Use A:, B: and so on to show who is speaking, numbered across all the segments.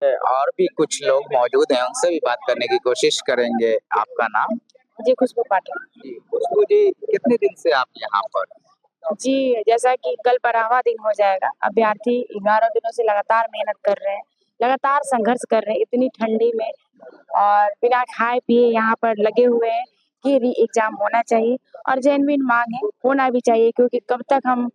A: और भी कुछ लोग मौजूद हैं, उनसे भी बात करने की कोशिश करेंगे। आपका नाम?
B: जी, खुशबू पाटिल।
A: जी, खुशबू जी, कितने दिन से आप यहाँ पर?
B: जी, जैसा कि कल 12वां दिन हो जाएगा, अभ्यर्थी 11 दिनों से लगातार मेहनत कर रहे हैं, लगातार संघर्ष कर रहे हैं इतनी ठंडी में और बिना खाए-पिए यहाँ पर लगे हुए हैं कि री एग्ज़ाम होना चाहिए और जेनुइन माँग है, होना भी चाहिए क्योंकि कब तक हम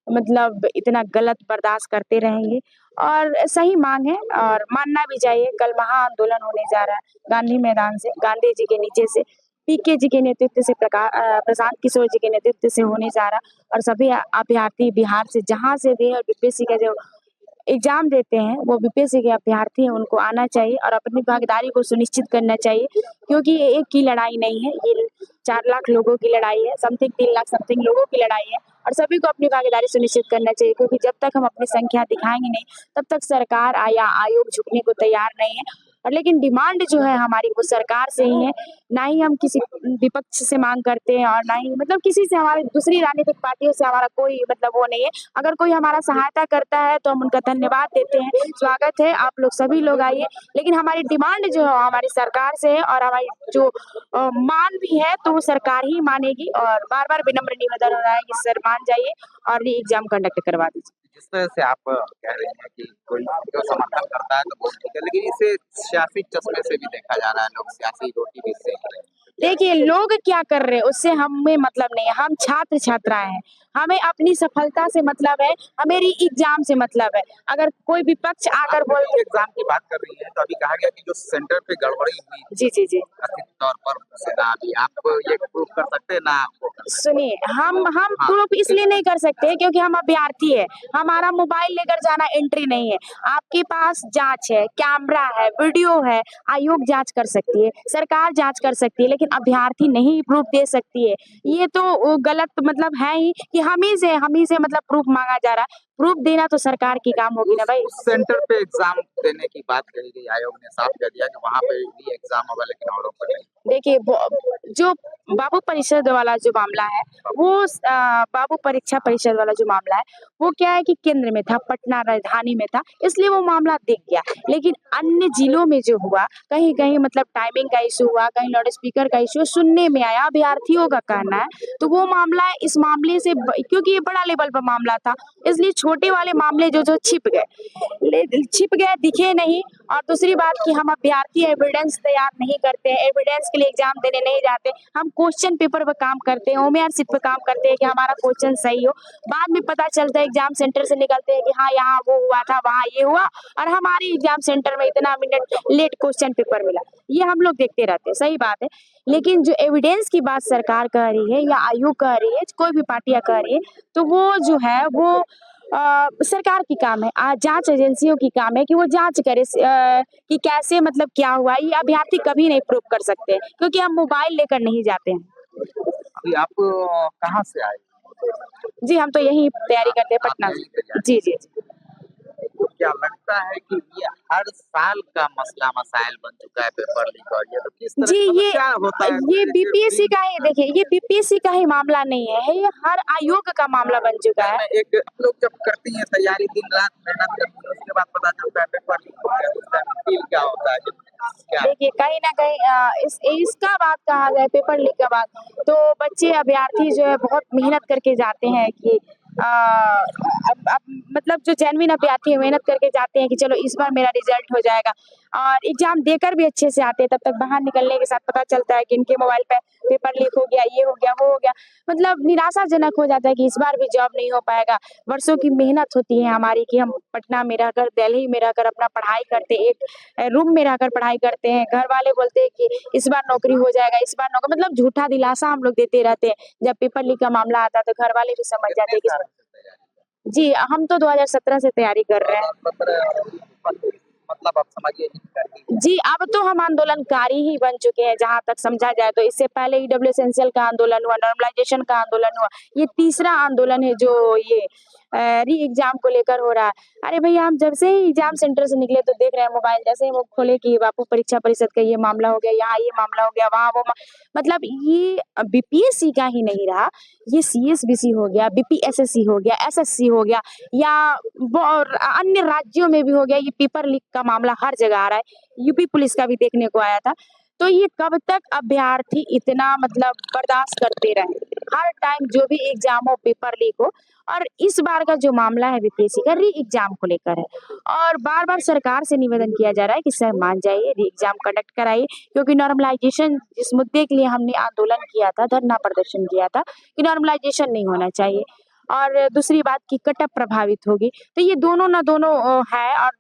B: मतलब इतना गलत बर्दाश्त करते रहेंगे और सही माँग है और मानना भी चाहिए। कल महाआंदोलन होने जा रहा है गांधी मैदान से, गांधी जी के नीचे से, पीके जी के नेतृत्व से प्रशांत किशोर जी के नेतृत्व से होने जा रहा और सभी अभ्यर्थी बिहार से जहाँ से भी और बीपीएससी का जो एग्ज़ाम देते हैं, वो बीपीएससी के अभ्यर्थी हैं, उनको आना चाहिए और अपनी भागीदारी को सुनिश्चित करना चाहिए क्योंकि ये एक की लड़ाई नहीं है, ये 4 लाख लोगों की लड़ाई है, समथिंग 3 लाख समथिंग लोगों की लड़ाई है और सभी को अपनी भागीदारी सुनिश्चित करना चाहिए क्योंकि जब तक हम अपनी संख्या दिखाएँगे नहीं, तब तक सरकार या आयोग झुकने को तैयार नहीं है और लेकिन डिमांड जो है हमारी वो सरकार से ही है, ना ही हम किसी विपक्ष से माँग करते हैं और ना ही मतलब किसी से हमारी दूसरी राजनीतिक पार्टियों से हमारा कोई मतलब वो नहीं है। अगर कोई हमारा सहायता करता है तो हम उनका धन्यवाद देते हैं, स्वागत है, आप लोग सभी लोग आइए। लेकिन हमारी डिमांड जो है हमारी सरकार से है और हमारी जो माँग भी है तो वो सरकार ही मानेगी और बार-बार विनम्र निवेदन हो रहा है कि सर मान जाइए और री एग्ज़ाम कंडक्ट करवा दीजिए।
A: जिस तरह से आप कह रहे हैं कि कोई जो समर्थन करता है तो बहुत ठीक है, लेकिन इसे सियासी चश्मे से भी देखा जा रहा है, लोग सियासी रोटी भी सेक रहे हैं।
B: देखिए, लोग क्या कर रहे हैं उससे हमें मतलब नहीं है, हम छात्र-छात्राएँ हैं, हमें अपनी सफलता से मतलब है, हमें री एग्ज़ाम से मतलब है। अगर कोई विपक्ष आकर
A: आप
B: बोल
A: री एग्ज़ाम की बात कर रही हैं, तो अभी कहा गया कि जो सेंटर पे गड़बड़ी हुई
B: जी, जी, जी।
A: कथित तौर पर उसे ना अभी आप ये प्रूव कर सकते हैं ना आपको?
B: सुनिए, हम
A: हाँ,
B: प्रूफ इसलिए नहीं कर सकते क्योंकि हम अभ्यर्थी हैं, हमारा मोबाइल लेकर जाना एंट्री नहीं है। आपके पास जाँच है, कैमरा है, वीडियो है, आयोग जाँच कर सकती है, सरकार जाँच कर सकती है, लेकिन अभ्यर्थी नहीं प्रूफ दे सकती है। ये तो गलत मतलब है ही कि हम ही से मतलब प्रूफ माँगा जा रहा है। प्रूफ देना तो सरकार की काम होगी ना भाई।
A: उस सेंटर पे एग्ज़ाम देने की बात कही गई, आयोग ने साफ कह दिया कि वहाँ पे री एग्ज़ाम होगा लेकिन औरों पर नहीं।
B: देखिए जो बाबू परिषद वाला जो मामला है वो बाबू परीक्षा परिषद वाला जो मामला है वो क्या है कि केंद्र में था, पटना राजधानी में था, इसलिए वो मामला दिख गया। लेकिन अन्य जिलों में जो हुआ, कहीं-कहीं मतलब टाइमिंग का इश्यू हुआ, कहीं लाउड स्पीकर का इश्यू सुनने में आया, अभ्यर्थियों का कहना है, तो वो मामला इस मामले से क्योंकि ये बड़ा लेवल पर मामला था, इसलिए छोटे वाले मामले जो छिप गए। छिप गए, दिखे नहीं और दूसरी बात कि हम अभ्यर्थी एविडेंस तैयार नहीं करते हैं, एविडेंस के लिए एग्ज़ाम देने नहीं जाते, हम क्वेश्चन पेपर पे काम करते हैं, ओएमआर शीट पे काम करते हैं कि हमारा क्वेश्चन सही हो। बाद में पता चलता है एग्ज़ाम सेंटर से निकलते हैं कि हाँ, यहाँ वो हुआ था, वहाँ ये हुआ और हमारे एग्ज़ाम सेंटर में इतना मिनट लेट क्वेश्चन पेपर मिला। ये हम लोग देखते रहते हैं, सही बात है। लेकिन जो एविडेंस की बात सरकार कह रही है या आयोग कह रही है, कोई भी पार्टियाँ कह रही है, तो वो जो है वो सरकार की काम है, जाँच एजेंसियों की काम है कि वो जाँच करे कि कैसे मतलब क्या हुआ, ये अभ्यर्थी कभी नहीं प्रूव कर सकते क्योंकि हम मोबाइल लेकर नहीं जाते हैं।
A: अभी आप कहाँ से आए?
B: जी, हम तो यही तैयारी करते हैं
A: आप
B: पटना
A: यहीं
B: से।
A: पे जा
B: जी, जी, जी।
A: तो क्या लगता है कि ये हर साल का मसला मसाइल बन चुका है पेपर लीक और ये तो किस तरह
B: जी,
A: से मतलब क्या होता है
B: ये
A: जैसे
B: बीपीएससी का ही देखिए, ये बीपीएससी का ही मामला नहीं है, ये हर आयोग का मामला बन चुका है।
A: में एक आप लोग जब करती हैं तैयारी दिन-रात मेहनत करती हैं, उसके बाद पता चलता है पेपर लीक हो गया, तो उस टाइम फील क्या होता है? क्या
B: देखिए, कहीं न कहीं इसका बात कहा जाए पेपर लीक का बात, तो बच्चे अभ्यर्थी जो है बहुत मेहनत करके जाते हैं कि अब मतलब जो जेनुइन अभ्यर्थी है मेहनत करके जाते हैं कि चलो इस बार मेरा रिज़ल्ट हो जाएगा और एग्ज़ाम देकर भी अच्छे से आते हैं, तब तक बाहर निकलने के साथ पता चलता है कि इनके मोबाइल पे पेपर लीक हो गया, ये हो गया, वो हो गया। मतलब निराशाजनक हो जाता है कि इस बार भी जॉब नहीं हो पाएगा। वर्षों की मेहनत होती है हमारी कि हम पटना में रहकर, दिल्ली में रहकर अपना पढ़ाई करते हैं, एक रूम में रहकर पढ़ाई करते हैं। घर वाले बोलते हैं कि इस बार नौकरी हो जाएगा, इस बार नौकरी मतलब झूठा दिलासा हम लोग देते रहते हैं। जब पेपर लीक का मामला आता है तो घर वाले भी समझ जाते
A: कितने
B: हैं कि
A: साल से तैयारी
B: जी, हम तो 2017 से तैयारी कर रहे हैं।
A: मतलब आप समझिए हिट कर दी है।
B: जी, अब तो हम आंदोलनकारी ही बन चुके हैं जहाँ तक समझा जाए तो इससे पहले ईडब्ल्यू एसेंशियल का आंदोलन हुआ, नॉर्मलाइज़ेशन का आंदोलन हुआ। ये तीसरा आंदोलन है जो ये री एग्जाम को लेकर हो रहा है। अरे भैया, हम जब से ही एग्जाम सेंटर से निकले तो देख रहे हैं मोबाइल, जैसे ही वो खोले कि बापू परीक्षा परिषद का ये मामला हो गया, यहाँ ये मामला हो गया, वहाँ वो मतलब ये बीपीएससी का ही नहीं रहा, ये सीएसबीसी हो गया, बीपीएसएससी हो गया, एसएससी हो गया, या और अन्य राज्यों में भी हो गया। ये पेपर लीक का मामला हर जगह आ रहा है, यूपी पुलिस का भी देखने को आया था। तो ये कब तक अभ्यर्थी इतना मतलब बर्दाश्त करते रहे? हर टाइम जो भी एग्जाम हो, पेपर लीक हो। और इस बार का जो मामला है बीपीएससी का, री एग्जाम को लेकर है, और बार बार सरकार से निवेदन किया जा रहा है कि सर मान जाइए, री एग्जाम कंडक्ट कराइए, क्योंकि नॉर्मलाइजेशन जिस मुद्दे के लिए हमने आंदोलन किया था, धरना प्रदर्शन किया था कि नॉर्मलाइजेशन नहीं होना चाहिए, और दूसरी बात की कटअप प्रभावित होगी। तो ये दोनों ना दोनों है। और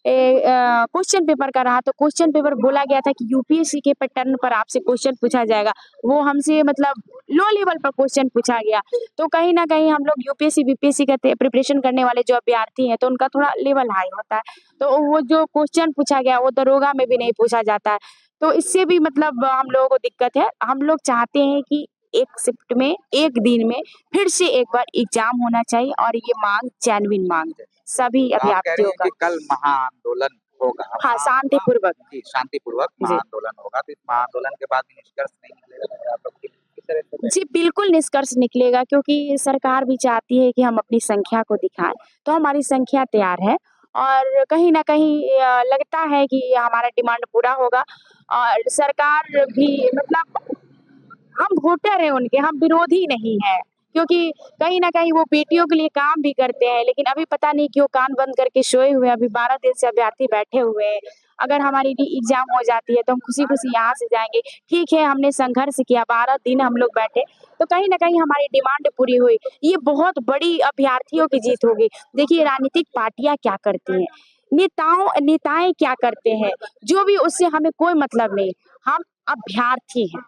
B: क्वेश्चन पेपर का रहा तो क्वेश्चन पेपर बोला गया था कि यूपीएससी के पैटर्न पर आपसे क्वेश्चन पूछा जाएगा, वो हमसे मतलब लो लेवल पर क्वेश्चन पूछा गया। तो कहीं ना कहीं हम लोग यूपीएससी बीपीएससी का प्रिपरेशन करने वाले जो अभ्यर्थी हैं तो उनका थोड़ा लेवल हाई होता है, तो वो जो क्वेश्चन पूछा गया वो दरोगा में भी नहीं पूछा जाता है। तो इससे भी मतलब हम लोगों को दिक्कत है। हम लोग चाहते हैं कि एक शिफ्ट में, एक दिन में फिर से एक बार एग्जाम होना चाहिए, और ये मांग जेन्युइन मांग सभी
A: आप कह रहे
B: अभ्यर्थियों
A: हैं
B: का।
A: कि कल महाआंदोलन होगा।
B: हाँ, शांतिपूर्वक।
A: जी, शांतिपूर्वक
B: जी
A: महाआंदोलन होगा, तो इस महाआंदोलन के बाद भी निष्कर्ष नहीं निकलेगा तो आप लोग किस तरह से
B: जी, बिल्कुल निष्कर्ष निकलेगा, क्योंकि सरकार भी चाहती है कि हम अपनी संख्या को दिखाएं, तो हमारी संख्या तैयार है, और कहीं ना कहीं लगता है कि हमारा डिमांड पूरा होगा। और सरकार भी मतलब हम वोटर हैं उनके, हम विरोधी नहीं हैं, क्योंकि कहीं न कहीं वो बेटियों के लिए काम भी करते हैं, लेकिन अभी पता नहीं क्यों कान बंद करके सोए हुए हैं, अभी 12 दिन से अभ्यर्थी बैठे हुए हैं। अगर हमारी री एग्ज़ाम हो जाती है तो हम खुशी-खुशी यहाँ से जाएँगे। ठीक है, हमने संघर्ष किया, 12 दिन हम लोग बैठे, तो कहीं न कहीं हमारी डिमांड पूरी हुई। ये बहुत बड़ी अभ्यर्थियों की जीत होगी। देखिए, राजनीतिक पार्टियाँ क्या करती हैं, नेताएँ क्या करते हैं, जो भी उससे हमें कोई मतलब नहीं। हम अभ्यर्थी हैं।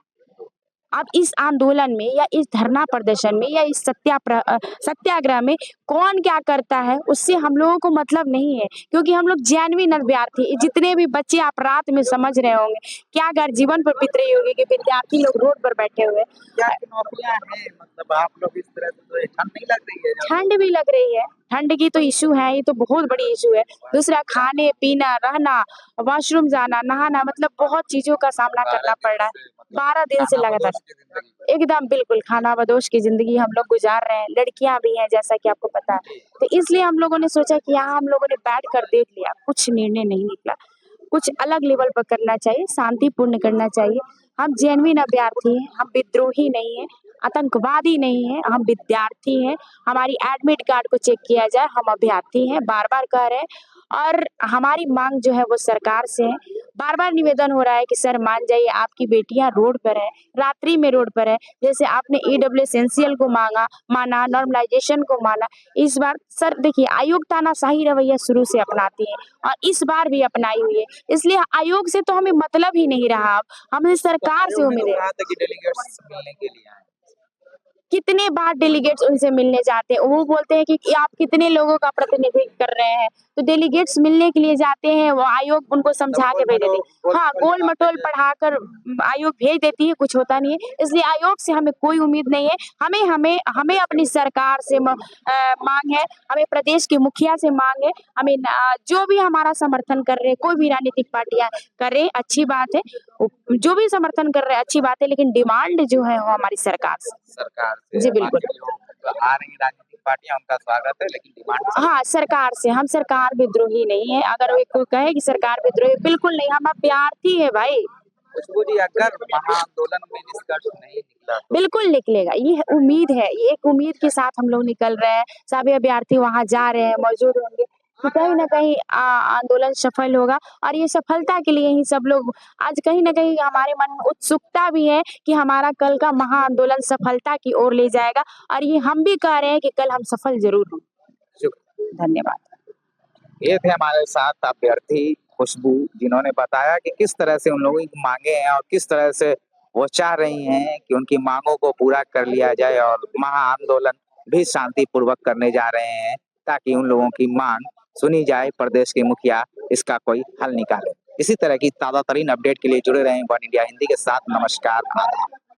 B: अब इस आंदोलन में या इस धरना प्रदर्शन में या इस सत्याग्रह में कौन क्या करता है उससे हम लोगों को मतलब नहीं है, क्योंकि हम लोग जेन्युइन अभ्यर्थी। जितने भी बच्चे आप रात में समझ रहे होंगे क्या घर जीवन पर बीत रही होगी कि विद्यार्थी लोग रोड पर बैठे हुए हैं।
A: क्या चुनौतियाँ हैं? मतलब आप लोग इस तरह से, तो ये ठंड नहीं लग रही है जब
B: ठंड भी लग रही है, ठंड की तो इश्यू है, ये तो बहुत बड़ी इश्यू है। दूसरा, खाने पीना, रहना, वॉशरूम जाना, नहाना, मतलब बहुत चीजों का सामना करना पड़ रहा है। 12 दिन से लगातार
A: खानाबदोश की जिंदगी
B: एकदम बिल्कुल खानाबदोश की ज़िंदगी हम लोग गुज़ार रहे हैं, लड़कियाँ भी हैं जैसा कि आपको पता है। तो इसलिए हम लोगों ने सोचा कि यहाँ हम लोगों ने बैठ कर देख लिया, कुछ निर्णय नहीं निकला, कुछ अलग लेवल पर करना चाहिए, शांतिपूर्ण करना चाहिए। हम जेन्युइन अभ्यर्थी हैं, हम विद्रोही नहीं हैं, आतंकवादी नहीं हैं, हम विद्यार्थी हैं। हमारी एडमिट कार्ड को चेक किया जाए, हम अभ्यर्थी हैं, बार-बार कह रहे हैं, और हमारी माँग जो है वो सरकार से है। बार-बार निवेदन हो रहा है कि सर मान जाइए, आपकी बेटियाँ रोड पर हैं, रात्रि में रोड पर है। जैसे आपने ईडब्ल्यू एसेंशियल को माना, नॉर्मलाइजेशन को माना। इस बार सर देखिए, आयोग तानाशाही रवैया शुरू से अपनाती है, और इस बार भी अपनाई हुई है। इसलिए आयोग से तो हमें मतलब ही नहीं रहा अब, हमें सरकार से
A: आयोग ने
B: उम्मीद
A: तो
B: है।
A: कहा था कि डेलीगेट्स मिलने के लिए आए।
B: कितने बार डेलीगेट्स उनसे मिलने जाते हैं, वो बोलते हैं कि आप कितने लोगों का प्रतिनिधित्व कर रहे हैं, तो डेलीगेट्स मिलने के लिए जाते हैं, वो आयोग उनको समझा के भेज देती है। हाँ, गोल-मटोल पढ़ाकर आयोग भेज देती है, कुछ होता नहीं है। इसलिए आयोग से हमें कोई उम्मीद नहीं है। हमें हमें हमें अपनी सरकार से माँग है, हमें प्रदेश के मुखिया से माँग है, हमें जो भी हमारा समर्थन कर रहे हैं, कोई भी राजनीतिक पार्टियाँ करें, अच्छी बात है। जो भी समर्थन कर रहे हैं अच्छी बात है, लेकिन डिमांड जो है वो हमारी सरकार से।
A: सरकार से
B: जी, बिल्कुल।
A: बाकी जो आ रही राजनीतिक पार्टियां उनका स्वागत है, लेकिन डिमांड
B: हाँ, सरकार से, हम सरकार विद्रोही नहीं है। अगर कोई कहे कि सरकार विद्रोही, बिल्कुल नहीं, हम अभ्यर्थी हैं भाई।
A: खुशबू जी, अगर महाआंदोलन में निष्कर्ष नहीं निकला तो
B: बिल्कुल निकलेगा, ये उम्मीद है, ये एक उम्मीद के साथ हम लोग निकल रहे हैं, सभी अभ्यर्थी वहाँ जा रहे हैं, मौजूद होंगे, तो कहीं न कहीं आंदोलन सफल होगा, और ये सफलता के लिए ही सब लोग आज कहीं न कहीं हमारे मन में उत्सुकता भी है कि हमारा कल का महाआंदोलन सफलता की ओर ले जाएगा, और ये हम भी कह रहे हैं कि कल हम सफल ज़रूर होंगे।
A: शुक्रिया।
B: धन्यवाद।
A: ये थे हमारे साथ अभ्यर्थी खुशबू, जिन्होंने बताया कि किस तरह से उन लोगों की मांगे हैं और किस तरह से वो चाह रही हैं कि उनकी मांगों को पूरा कर लिया जाए, और महाआंदोलन भी शांतिपूर्वक करने जा रहे हैं ताकि उन लोगों की मांग सुनी जाए, प्रदेश के मुखिया इसका कोई हल निकाले। इसी तरह की ताज़ा तरीन अपडेट के लिए जुड़े रहें वन इंडिया हिंदी के साथ। नमस्कार, आदाब।